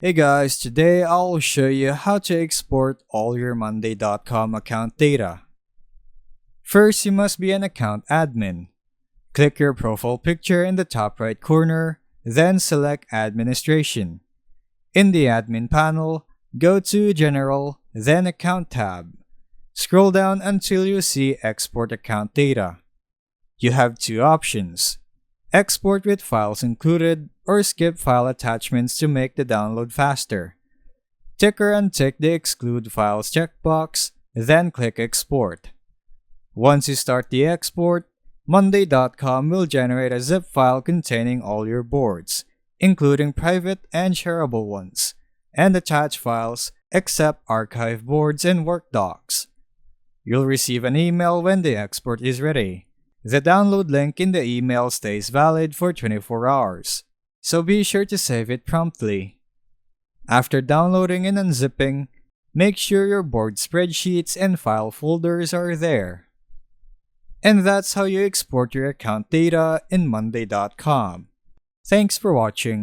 Hey guys, today I'll show you how to export all your Monday.com account data. First, you must be an account admin. Click your profile picture in the top right corner, then select Administration. In the Admin panel, go to General, then Account tab. Scroll down until you see Export Account Data. You have two options: export with files included, or skip file attachments to make the download faster. Tick or untick the Exclude Files checkbox, then click Export. Once you start the export, Monday.com will generate a zip file containing all your boards, including private and shareable ones, and attach files except archive boards and work docs. You'll receive an email when the export is ready. The download link in the email stays valid for 24 hours, so be sure to save it promptly. After downloading and unzipping, make sure your board spreadsheets and file folders are there. And that's how you export your account data in Monday.com. Thanks for watching.